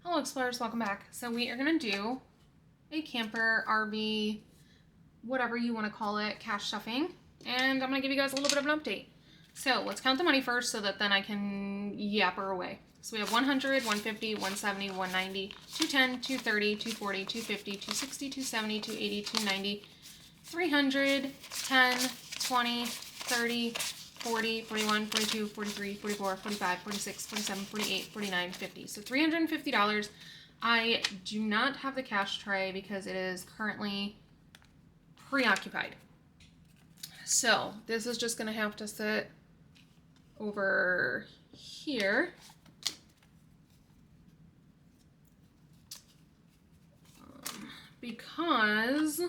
Hello explorers, welcome back. So we are going to do a camper, RV, whatever you want to call it, cash stuffing. And I'm going to give you guys a little bit of an update. So let's count the money first so that then I can yapper away. So we have 100, 150, 170, 190, 210, 230, 240, 250, 260, 270, 280, 290, 300, 10, 20, 30, 40, 41, 42, 43, 44, 45, 46, 47, 48, 49, 50. So $350. I do not have the cash tray because it is currently preoccupied. So this is just going to have to sit over here. Because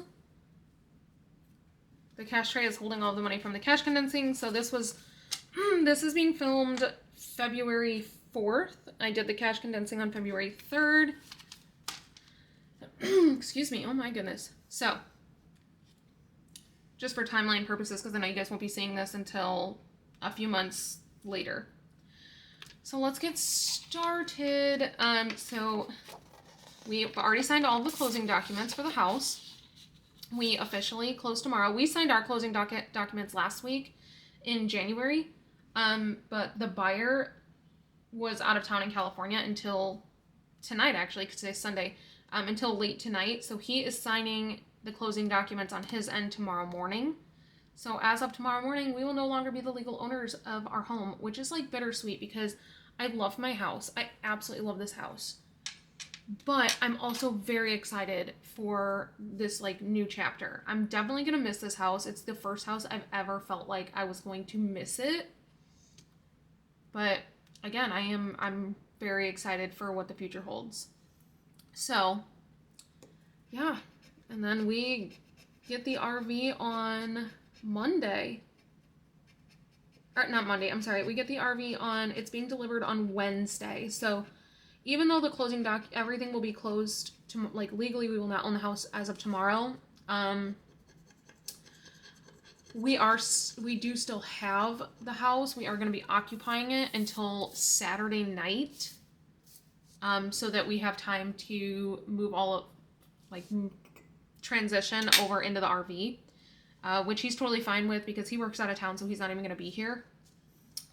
the cash tray is holding all the money from the cash condensing. So this is being filmed February 4th. I did the cash condensing on February 3rd. Excuse me. Oh my goodness. So just for timeline purposes, because I know you guys won't be seeing this until a few months later. So let's get started. So we've already signed all the closing documents for the house. We officially close tomorrow. We signed our closing documents last week in January, but the buyer was out of town in California until tonight, actually, because today's Sunday, until late tonight. So he is signing the closing documents on his end tomorrow morning. So as of tomorrow morning, we will no longer be the legal owners of our home, which is like bittersweet because I love my house. I absolutely love this house. But I'm also very excited for this like new chapter. I'm definitely going to miss this house. It's the first house I've ever felt like I was going to miss it. But again, I'm very excited for what the future holds. So, yeah. And then we get the RV on Monday. Or not Monday, I'm sorry. We get the RV on, it's being delivered on Wednesday. So even though the closing everything will be closed to, like, legally we will not own the house as of tomorrow. We do still have the house. We are going to be occupying it until Saturday night, so that we have time to move transition over into the RV, which he's totally fine with because he works out of town, so he's not even going to be here.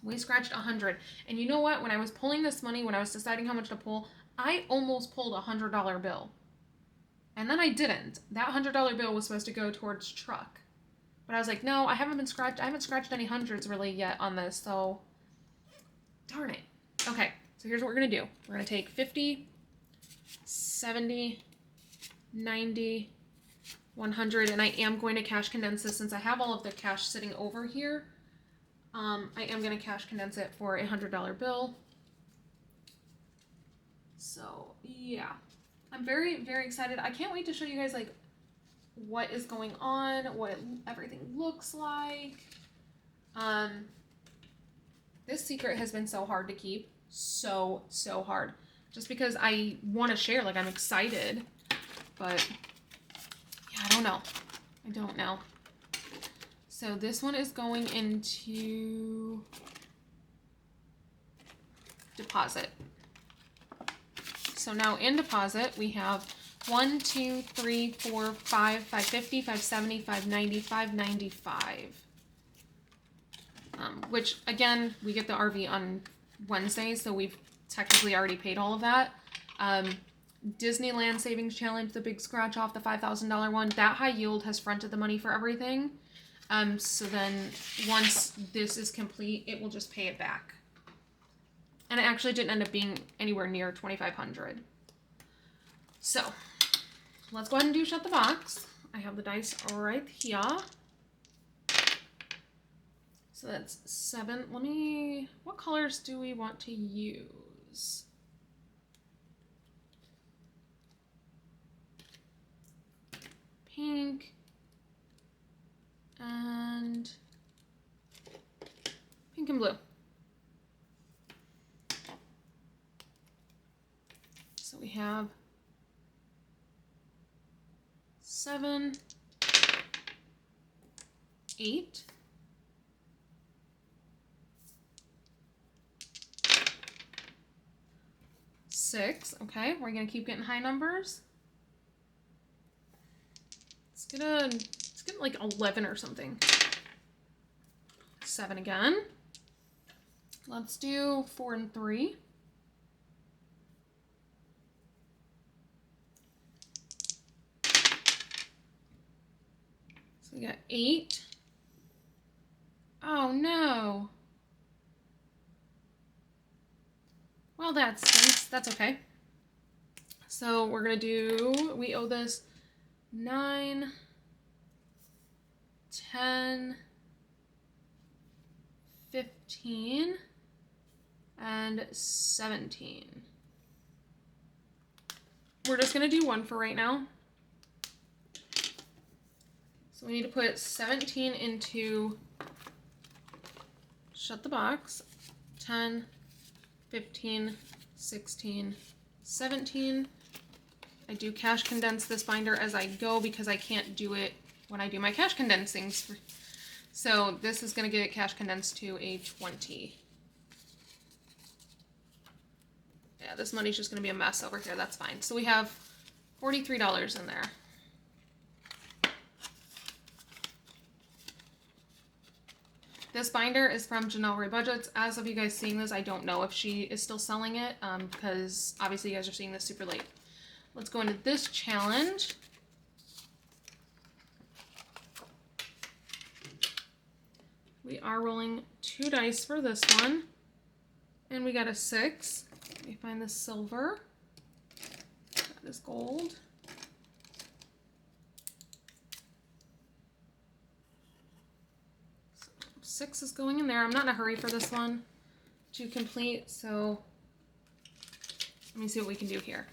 We scratched 100. And you know what? When I was pulling this money, when I was deciding how much to pull, I almost pulled a $100 bill. And then I didn't. That $100 bill was supposed to go towards truck. But I was like, no, I haven't scratched any hundreds really yet on this, so darn it. Okay, so here's what we're going to do. We're going to take 50, 70, 90, 100, and I am going to cash condense this since I have all of the cash sitting over here. I am going to cash condense it for a $100 bill. So, yeah. I'm very, very excited. I can't wait to show you guys, like, what is going on, what everything looks like. This secret has been so hard to keep. So hard. Just because I want to share, like, I'm excited. But, yeah, I don't know. So this one is going into deposit. So now in deposit, we have 1, 2, 3, 4, 5, 550, 570, 590, 595. Which, again, we get the RV on Wednesday, so we've technically already paid all of that. Disneyland Savings Challenge, the big scratch off, the $5,000 one, that high yield has fronted the money for everything. So then once this is complete, it will just pay it back. And it actually didn't end up being anywhere near $2,500. So let's go ahead and do shut the box. I have the dice right here. So that's 7. What colors do we want to use? Pink. And pink and blue. So we have 7, 8, 6. Okay, we're gonna keep getting high numbers. Let's get like 11 or something. 7 again. Let's do 4 and 3. So we got 8. Oh no. Well, that stinks. That's okay. So we're gonna do, we owe this 9, 10, 15, and 17. We're just gonna do 1 for right now. So we need to put 17 into, shut the box, 10, 15, 16, 17. I do cash condense this binder as I go because I can't do it when I do my cash condensing. So this is going to get cash condensed to a 20. Yeah, this money's just going to be a mess over here. That's fine. So we have $43 in there. This binder is from Janelle Ray Budgets. As of you guys seeing this, I don't know if she is still selling it because obviously you guys are seeing this super late. Let's go into this challenge. We are rolling 2 dice for this one. And we got a 6. Let me find the silver. That is gold. So 6 is going in there. I'm not in a hurry for this one to complete, so let me see what we can do here.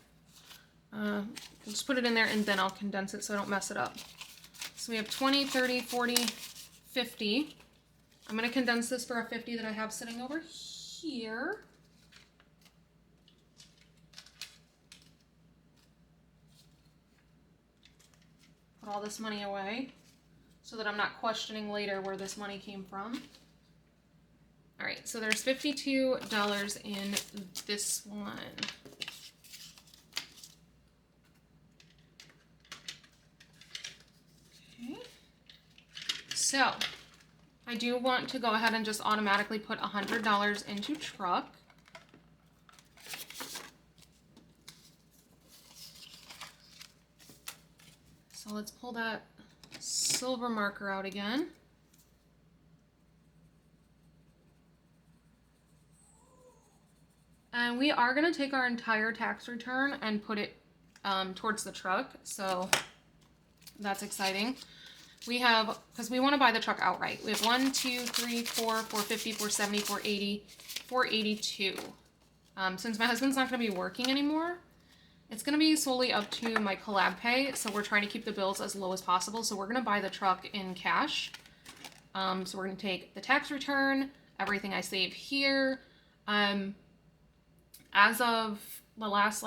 We'll just put it in there and then I'll condense it so I don't mess it up. So we have 20, 30, 40, 50. I'm going to condense this for a 50 that I have sitting over here. Put all this money away so that I'm not questioning later where this money came from. All right, so there's $52 in this one. Okay. So I do want to go ahead and just automatically put $100 into truck. So let's pull that silver marker out again. And we are going to take our entire tax return and put it towards the truck. So that's exciting. We have, because we want to buy the truck outright. We have 1, 2, 3, 4, 450, 470, 480, 482. Since my husband's not going to be working anymore, it's going to be solely up to my collab pay. So we're trying to keep the bills as low as possible. So we're going to buy the truck in cash. So we're going to take the tax return, everything I save here. As of the last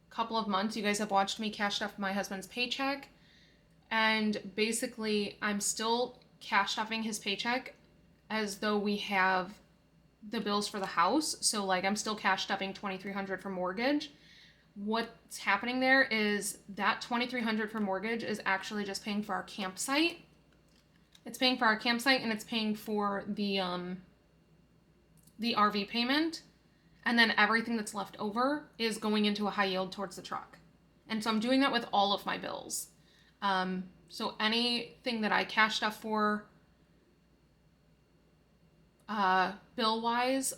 couple of months, you guys have watched me cash stuff my husband's paycheck. And basically, I'm still cash stuffing his paycheck as though we have the bills for the house. So I'm still cash stuffing $2,300 for mortgage. What's happening there is that $2,300 for mortgage is actually just paying for our campsite. It's paying for our campsite and it's paying for the RV payment. And then everything that's left over is going into a high yield towards the truck. And so I'm doing that with all of my bills. So anything that I cash stuff for, bill-wise,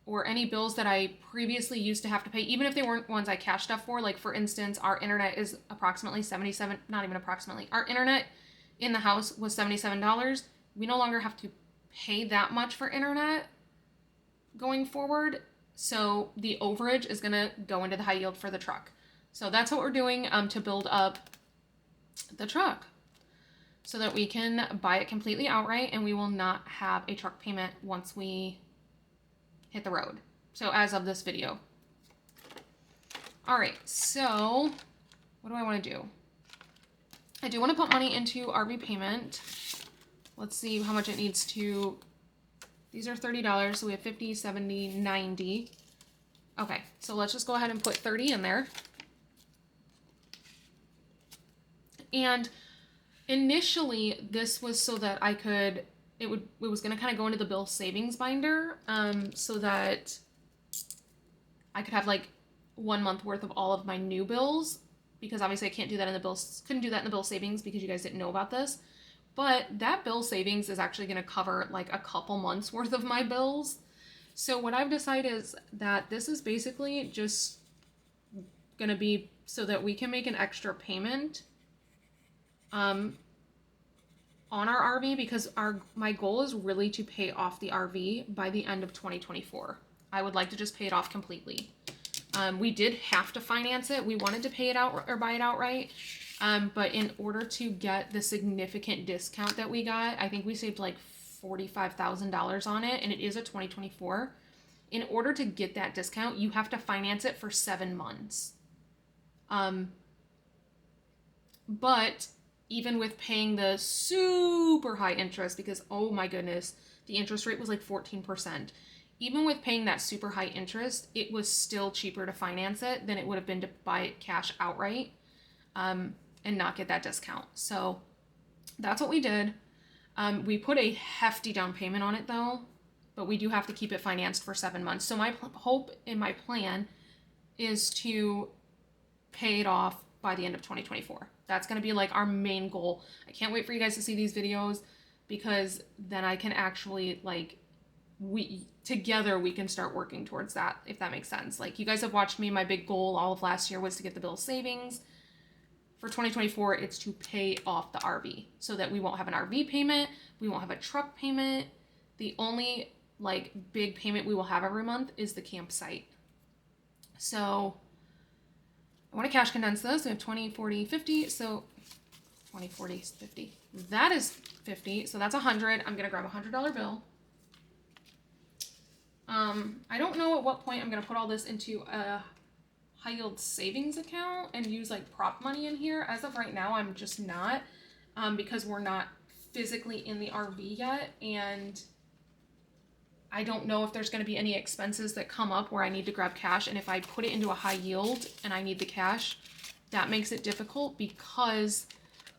or any bills that I previously used to have to pay, even if they weren't ones I cash stuff for, for instance, our internet is approximately $77, not even approximately, our internet in the house was $77. We no longer have to pay that much for internet going forward. So the overage is going to go into the high yield for the truck. So that's what we're doing to build up the truck so that we can buy it completely outright and we will not have a truck payment once we hit the road. So as of this video. All right, so what do I want to do? I do want to put money into RV payment. Let's see how much it needs to. These are $30, so we have 50, 70, 90. Okay, so let's just go ahead and put 30 in there. And initially, this was so that I could, it was going to kind of go into the bill savings binder, so that I could have like 1 month worth of all of my new bills, because obviously I can't do that in the bills, couldn't do that in the bill savings because you guys didn't know about this. But that bill savings is actually going to cover like a couple months worth of my bills. So what I've decided is that this is basically just going to be so that we can make an extra payment on our RV, because my goal is really to pay off the RV by the end of 2024. I would like to just pay it off completely. We did have to finance it. We wanted to pay it out or buy it outright. But in order to get the significant discount that we got, I think we saved like $45,000 on it, and it is a 2024. In order to get that discount, you have to finance it for 7 months. But even with paying the super high interest, because oh my goodness, the interest rate was like 14%. Even with paying that super high interest, it was still cheaper to finance it than it would have been to buy it cash outright, and not get that discount. So that's what we did. We put a hefty down payment on it though, but we do have to keep it financed for 7 months. So my hope and my plan is to pay it off by the end of 2024. That's going to be like our main goal. I can't wait for you guys to see these videos, because then I can actually like, together we can start working towards that, if that makes sense. Like, you guys have watched me, my big goal all of last year was to get the bill savings. For 2024, it's to pay off the RV so that we won't have an RV payment. We won't have a truck payment. The only like big payment we will have every month is the campsite. So I want to cash condense this. We have 20, 40, 50. So 20, 40, 50. That is 50. So that's 100. I'm going to grab a $100 bill. I don't know at what point I'm going to put all this into a high yield savings account and use like prop money in here. As of right now, I'm just not, because we're not physically in the RV yet. And I don't know if there's going to be any expenses that come up where I need to grab cash. And if I put it into a high yield and I need the cash, that makes it difficult, because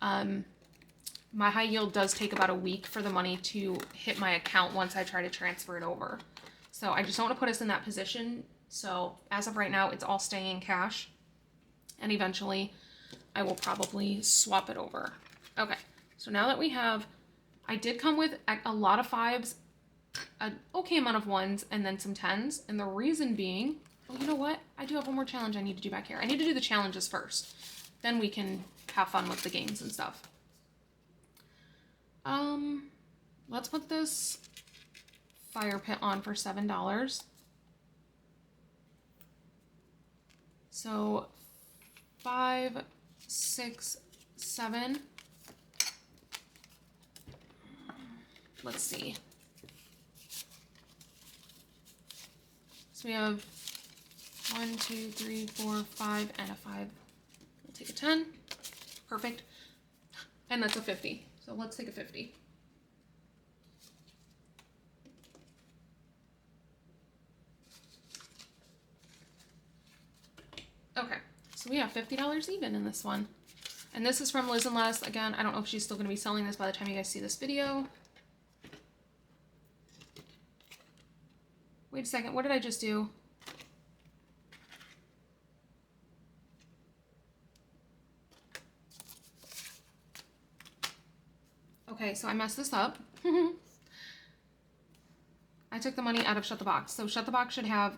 my high yield does take about a week for the money to hit my account once I try to transfer it over. So I just don't want to put us in that position. So as of right now, it's all staying in cash. And eventually I will probably swap it over. Okay, so now that we have, I did come with a lot of 5s, an okay amount of 1s, and then some 10s. And the reason being, well, you know what? I do have one more challenge I need to do back here. I need to do the challenges first. Then we can have fun with the games and stuff. Let's put this fire pit on for $7. So 5, 6, 7. Let's see. So we have 1, 2, 3, 4, 5, and a 5. We'll take a 10. Perfect. And that's a 50. So let's take a 50. Okay, so we have $50 even in this one. And this is from Liz and Les. Again, I don't know if she's still going to be selling this by the time you guys see this video. Wait a second, what did I just do? Okay, so I messed this up. I took the money out of Shut the Box. So Shut the Box should have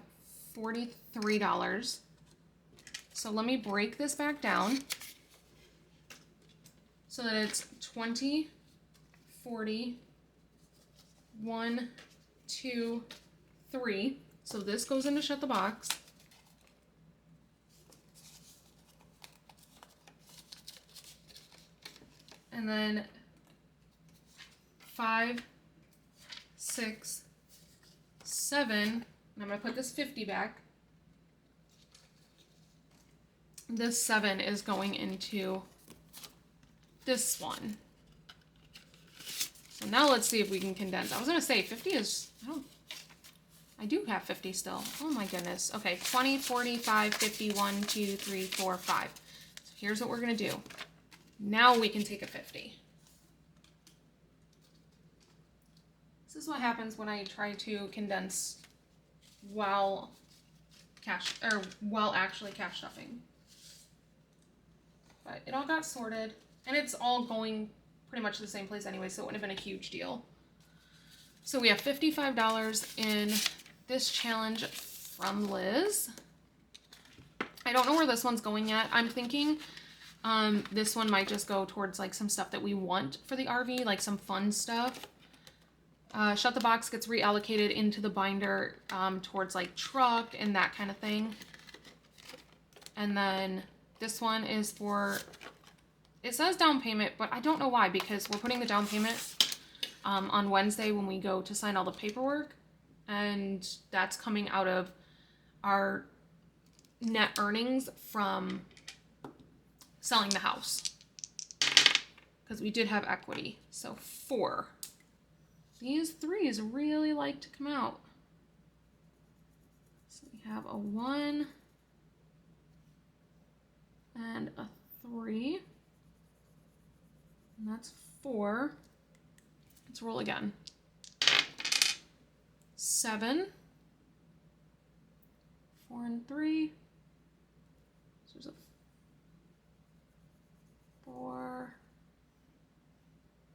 $43. So let me break this back down so that it's 20, 40, 1, 2, 3. So this goes into Shut the Box. And then 5, 6, 7, and I'm going to put this 50 back. This 7 is going into this one. So now let's see if we can condense. I was going to say 50 is, I do have 50 still. Oh my goodness. Okay, 20, 45, 50, 1, 2, 3, 4, 5. So here's what we're going to do. Now we can take a 50. This is what happens when I try to condense while actually cash stuffing. But it all got sorted, and it's all going pretty much to the same place anyway, so it wouldn't have been a huge deal. So we have $55 in this challenge from Liz. I don't know where this one's going yet. I'm thinking this one might just go towards like some stuff that we want for the RV, like some fun stuff. Shut the Box gets reallocated into the binder towards like truck and that kind of thing. And then this one is for, it says down payment, but I don't know why, because we're putting the down payment on Wednesday when we go to sign all the paperwork. And that's coming out of our net earnings from selling the house. Because we did have equity. So 4. These 3s really like to come out. So we have a 1 and a 3. And that's 4. Let's roll again. 7. 4 and 3. So there's a 4.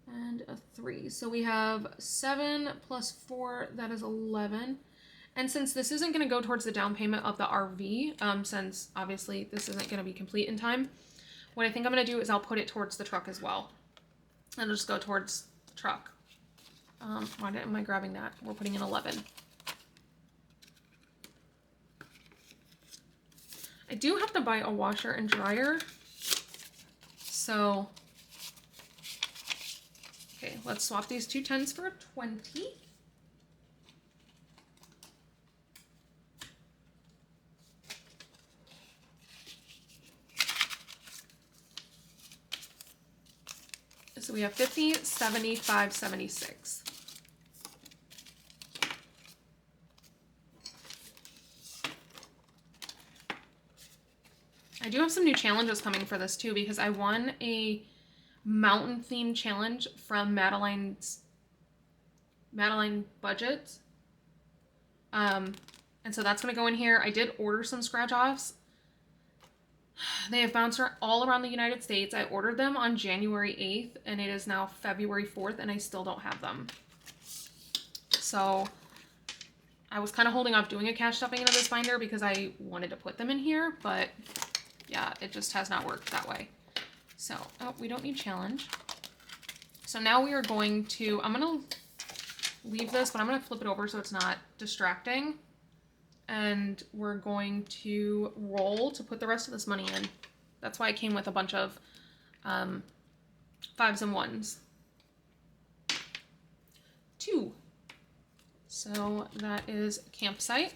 And a 3. So we have 7 plus 4, that is 11. And since this isn't going to go towards the down payment of the RV, since obviously this isn't going to be complete in time, what I think I'm going to do is I'll put it towards the truck as well. And it'll just go towards the truck. Why am I grabbing that? We're putting in 11. I do have to buy a washer and dryer. So... okay, let's swap these 2 10s for a 20. So we have 50, 75, 76. I do have some new challenges coming for this too, because I won a mountain themed challenge from Madeline Budget. And so that's going to go in here. I did order some scratch offs. They have bounced all around the United States. I ordered them on January 8th and it is now February 4th and I still don't have them. So I was kind of holding off doing a cash stuffing into this binder because I wanted to put them in here, but yeah, it just has not worked that way. So, oh, we don't need challenge. So now we are going to, I'm going to leave this, but I'm going to flip it over so it's not distracting. And we're going to roll to put the rest of this money in. That's why I came with a bunch of 5s and 1s. 2. So that is campsite.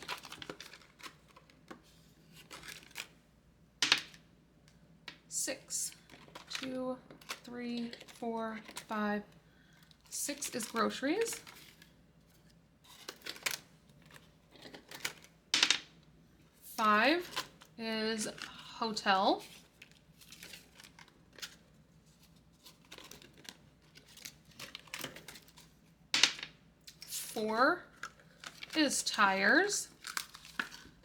6. 2, 3, 4, 5. 6 is groceries. 5 is hotel. 4 is tires.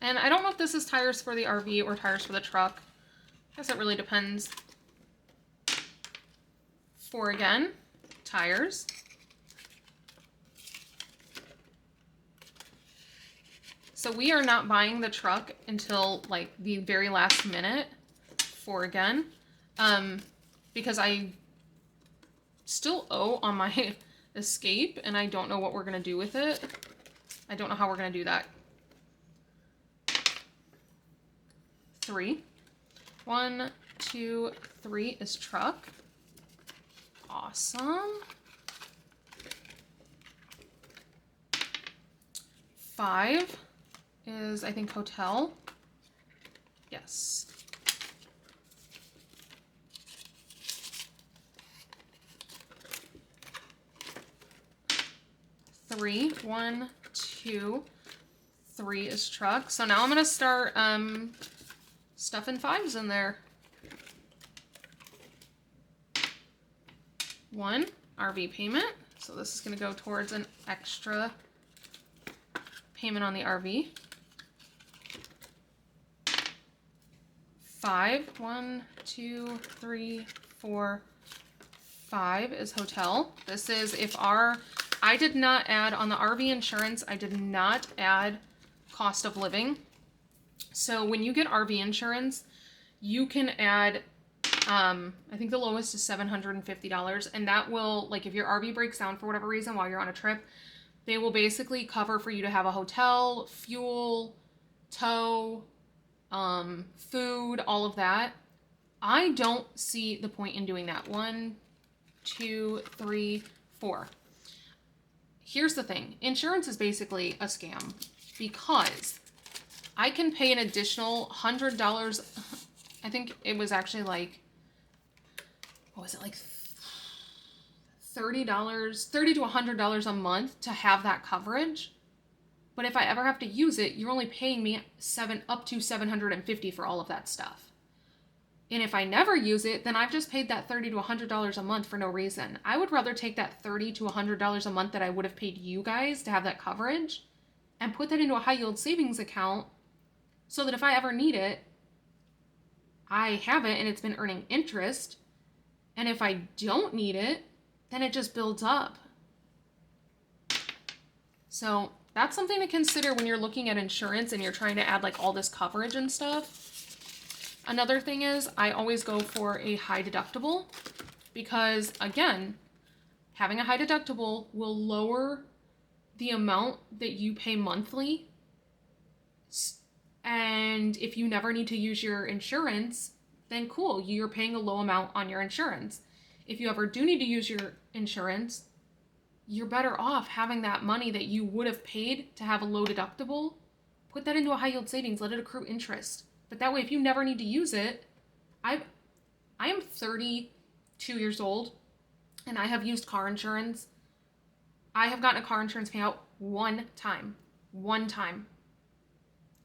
And I don't know if this is tires for the RV or tires for the truck. I guess it really depends. 4 again, tires. So we are not buying the truck until like the very last minute. 4 again, because I still owe on my escape and I don't know what we're gonna do with it. I don't know how we're gonna do that. 3. 1, 2, 3 is truck. Awesome. 5 is, I think, hotel. Yes. 3, 1, 2, 3 is truck. So now I'm going to start stuffing 5s in there. 1, RV payment. So this is going to go towards an extra payment on the RV. 5, 1, 2, 3, 4, 5 is hotel. This is if I did not add on the RV insurance, I did not add cost of living. So when you get RV insurance, you can add, I think the lowest is $750, and that will, like, if your RV breaks down for whatever reason while you're on a trip, they will basically cover for you to have a hotel, fuel, tow, food, all of that. I don't see the point in doing that. 1, 2, 3, 4. Here's the thing. Insurance is basically a scam because I can pay an additional $100. I think it was actually like, what was it, like $30, $30 to $100 a month to have that coverage. But if I ever have to use it, you're only paying me up to $750 for all of that stuff. And if I never use it, then I've just paid that $30 to $100 a month for no reason. I would rather take that $30 to $100 a month that I would have paid you guys to have that coverage and put that into a high yield savings account so that if I ever need it, I have it and it's been earning interest. And if I don't need it, then it just builds up. So that's something to consider when you're looking at insurance and you're trying to add like all this coverage and stuff. Another thing is I always go for a high deductible because, again, having a high deductible will lower the amount that you pay monthly. And if you never need to use your insurance, then cool, you're paying a low amount on your insurance. If you ever do need to use your insurance, you're better off having that money that you would have paid to have a low deductible, put that into a high yield savings, let it accrue interest. But that way, if you never need to use it, I am 32 years old and I have used car insurance. I have gotten a car insurance payout one time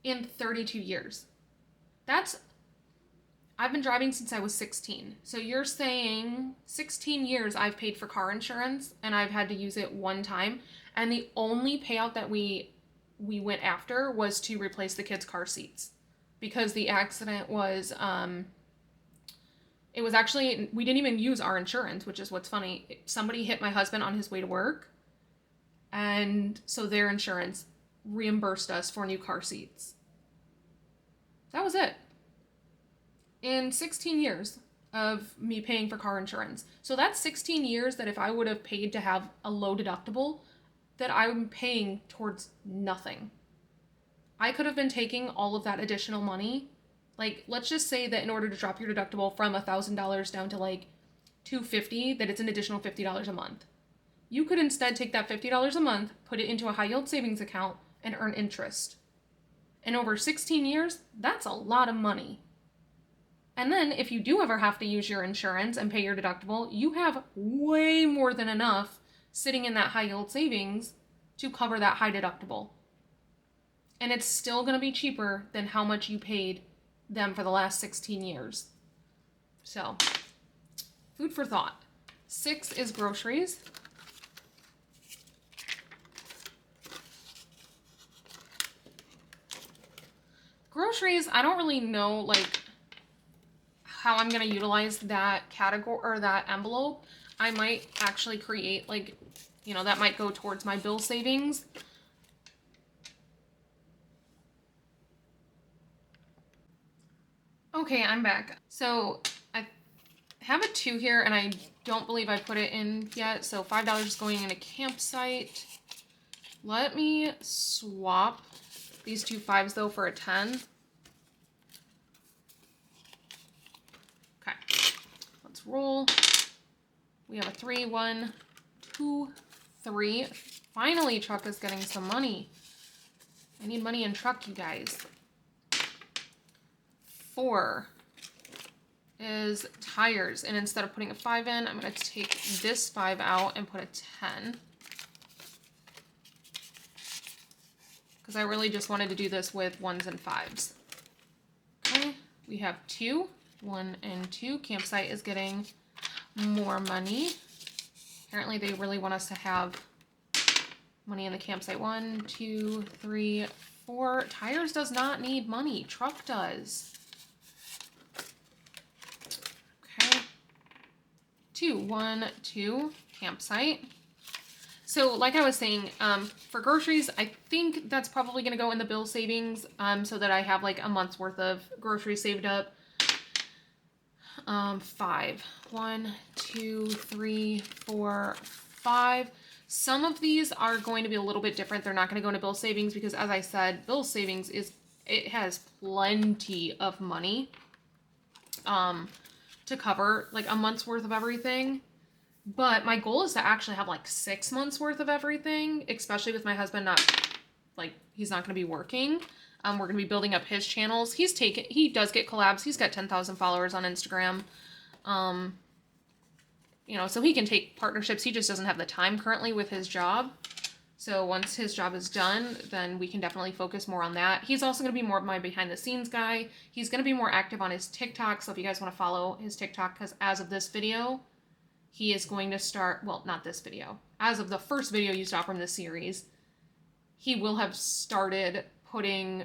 in 32 years. I've been driving since I was 16. So you're saying 16 years I've paid for car insurance and I've had to use it one time. And the only payout that we went after was to replace the kids' car seats. Because the accident was, it was actually, we didn't even use our insurance, which is what's funny. Somebody hit my husband on his way to work. And so their insurance reimbursed us for new car seats. That was it. In 16 years of me paying for car insurance. So that's 16 years that if I would have paid to have a low deductible, that I'm paying towards nothing. I could have been taking all of that additional money. Like, let's just say that in order to drop your deductible from $1,000 down to like $250, that it's an additional $50 a month. You could instead take that $50 a month, put it into a high yield savings account, and earn interest. And over 16 years, that's a lot of money. And then if you do ever have to use your insurance and pay your deductible, you have way more than enough sitting in that high yield savings to cover that high deductible. And it's still going to be cheaper than how much you paid them for the last 16 years. So, food for thought. 6 is groceries. Groceries, I don't really know, like, how I'm going to utilize that category or that envelope. I might actually create, like, you know, that might go towards my bill savings. Okay, I'm back. So I have a 2 here and I don't believe I put it in yet. So $5 is going in a campsite. Let me swap these 2 5s though for a 10. Okay, let's roll. We have a 3, 1, 2, 3. Finally, truck is getting some money. I need money in truck, you guys. 4 is tires, and instead of putting a 5 in, I'm going to take this 5 out and put a 10. because I really just wanted to do this with 1s and 5s. Okay, we have 2, 1 and 2. Campsite is getting more money. Apparently they really want us to have money in the campsite. 1, 2, 3, 4. Tires does not need money. Truck does. Okay. 2, 1, 2. Campsite. So like I was saying, for groceries, I think that's probably going to go in the bill savings, so that I have like a month's worth of groceries saved up. 5. 1, 2, 3, 4, 5. Some of these are going to be a little bit different. They're not going to go into bill savings because, as I said, bill savings it has plenty of money to cover like a month's worth of everything. But my goal is to actually have like 6 months worth of everything, especially with my husband he's not going to be working. We're going to be building up his channels. He does get collabs. He's got 10,000 followers on Instagram. You know, so he can take partnerships. He just doesn't have the time currently with his job. So once his job is done, then we can definitely focus more on that. He's also going to be more of my behind the scenes guy. He's going to be more active on his TikTok. So if you guys want to follow his TikTok, because as of this video, he is going to start, well, not this video. As of the first video you saw from this series, he will have started putting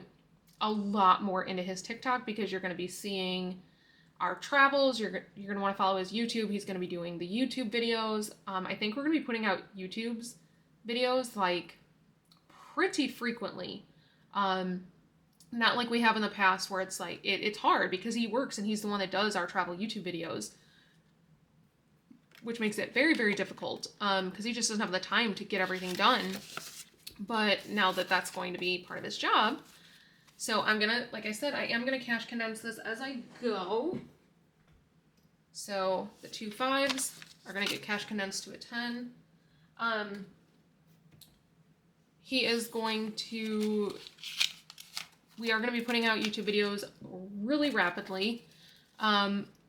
a lot more into his TikTok because you're going to be seeing our travels. You're going to want to follow his YouTube. He's going to be doing the YouTube videos. I think we're going to be putting out YouTube's videos like pretty frequently. Not like we have in the past where it's like, it's hard because he works and he's the one that does our travel YouTube videos, which makes it very, very difficult because he just doesn't have the time to get everything done. But now that that's going to be part of his job, so I'm gonna, like I said, I am gonna cash condense this as I go. So the 2 5s are gonna get cash condensed to a 10. He is going to, we are gonna be putting out YouTube videos really rapidly.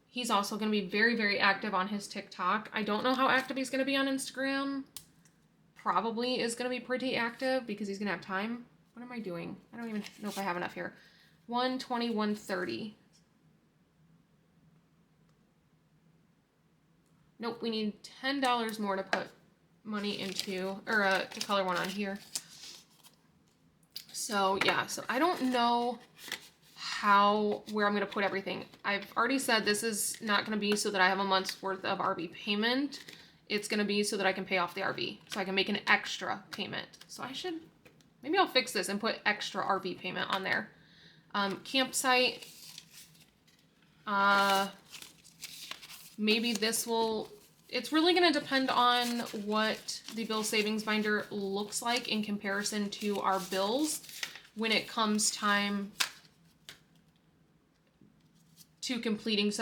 He's also going to be very, very active on his TikTok. I don't know how active he's going to be on Instagram. Probably is going to be pretty active because he's going to have time. What am I doing? I don't even know if I have enough here. 120, 130. Nope, we need $10 more to put money into, or to color one on here. So yeah, so I don't know where I'm going to put everything. I've already said this is not going to be so that I have a month's worth of RV payment. It's going to be so that I can pay off the RV. So I can make an extra payment. So maybe I'll fix this and put extra RV payment on there. Campsite. Maybe it's really going to depend on what the bill savings binder looks like in comparison to our bills when it comes time to completing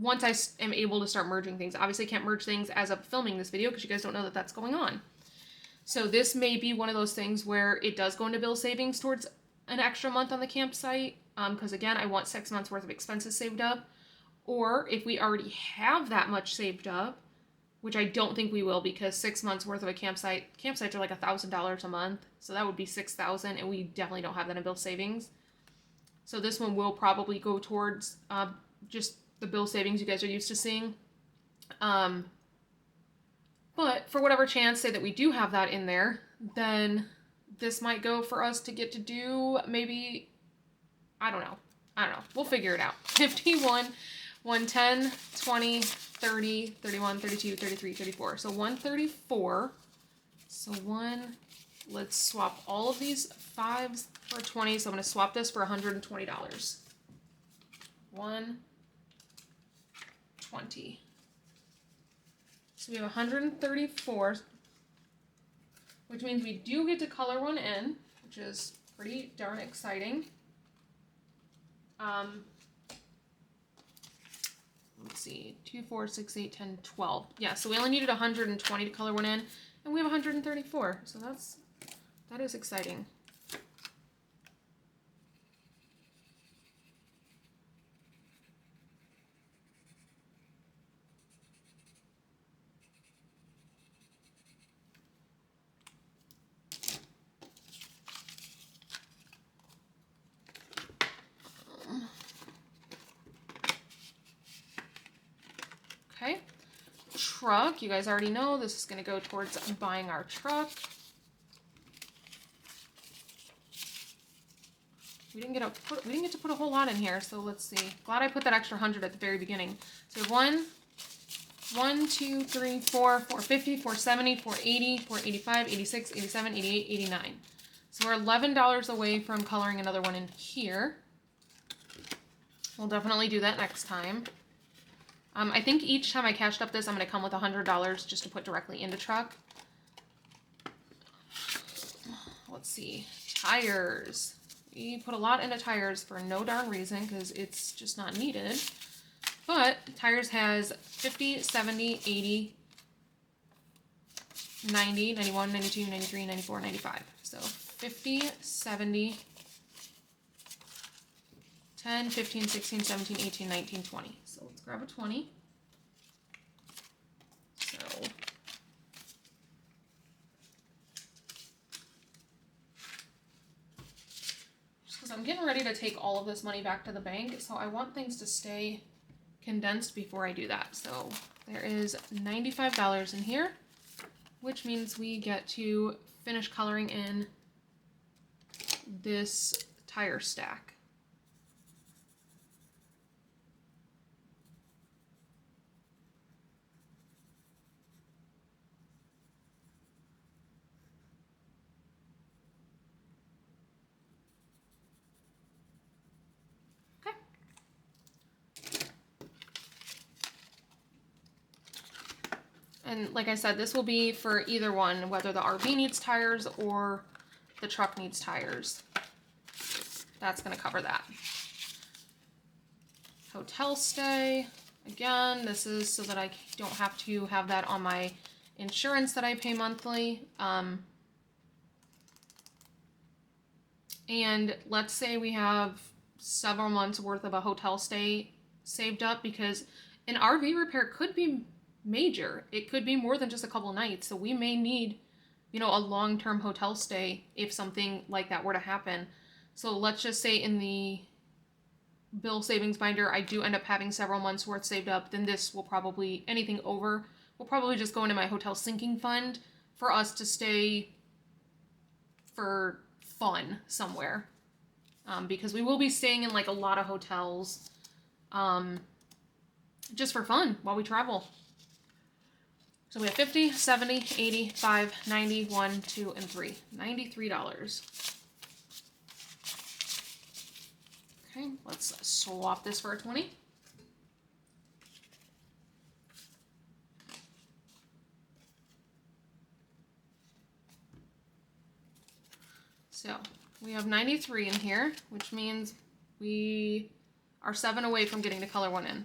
once I am able to start merging things. Obviously I can't merge things as of filming this video because you guys don't know that that's going on. So this may be one of those things where it does go into bill savings towards an extra month on the campsite. Because again, I want 6 months worth of expenses saved up. Or if we already have that much saved up, which I don't think we will because 6 months worth of a campsites are like $1,000 a month. So that would be $6,000 and we definitely don't have that in bill savings. So this one will probably go towards just the bill savings you guys are used to seeing. But for whatever chance, say that we do have that in there, then this might go for us to get to do maybe, I don't know. We'll figure it out. 51, 110, 20, 30, 31, 32, 33, 34. So 134. So let's swap all of these 5s for 20. So I'm going to swap this for $120. 120. So we have 134, which means we do get to color one in, which is pretty darn exciting. Let's see, 2, 4, 6, 8, 10, 12. Yeah, so we only needed 120 to color one in, and we have 134. So that is exciting. truck. You guys already know this is going to go towards buying our truck. We didn't get to put a whole lot in here, so let's see. Glad I put that extra 100 at the very beginning. So we have 1, 2, 3, 4, 450, 470, 480, 485, 86, 87, 88, 89. So we're $11 away from coloring another one in here. We'll definitely do that next time. I think each time I cashed up this, I'm going to come with $100 just to put directly into truck. Let's see. Tires. We put a lot into tires for no darn reason because it's just not needed. But tires has 50, 70, 80, 90, 91, 92, 93, 94, 95. So 50, 70, 10, 15, 16, 17, 18, 19, 20. So let's grab a 20. So just because I'm getting ready to take all of this money back to the bank, so I want things to stay condensed before I do that. So there is $95 in here, which means we get to finish coloring in this tire stack. And like I said, this will be for either one, whether the RV needs tires or the truck needs tires. That's going to cover that. Hotel stay. Again, this is so that I don't have to have that on my insurance that I pay monthly. And let's say we have several months worth of a hotel stay saved up, because an RV repair could be major. It could be more than just a couple nights. So we may need, you know, a long-term hotel stay if something like that were to happen. So let's just say in the bill savings binder, I do end up having several months worth saved up. Then this will probably, anything over, will probably just go into my hotel sinking fund for us to stay for fun somewhere. Because we will be staying in like a lot of hotels just for fun while we travel. So we have 50, 70, 85, 90, 1, 2, and 3. $93. Okay, let's swap this for a 20. So we have 93 in here, which means we are 7 away from getting to color one in.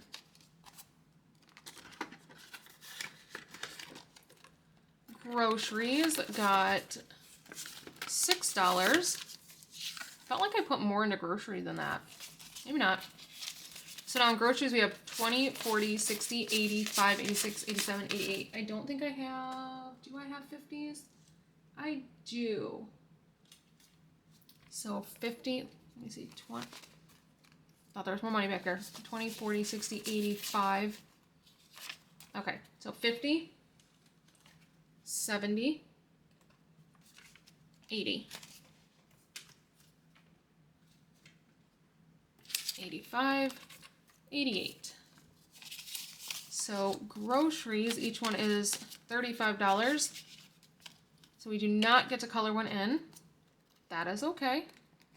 Groceries got $6. Felt like I put more into grocery than that. Maybe not. So now in groceries we have 20, 40, 60, 85, 86, 87, 88. I don't think I have... Do I have 50s? I do. So 50... Let me see. 20... Thought there was more money back there. 20, 40, 60, 85. Okay. So 50... 70, 80, 85, 88. So groceries, each one is $35. So we do not get to color one in. That is okay.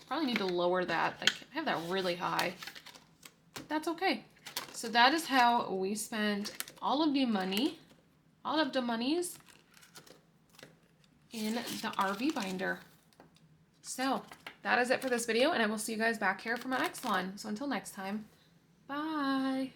Probably need to lower that. I have that really high, but that's okay. So that is how we spent all of the money, all of the monies in the RV binder. So that is it for this video, and I will see you guys back here for my next one. So until next time, bye.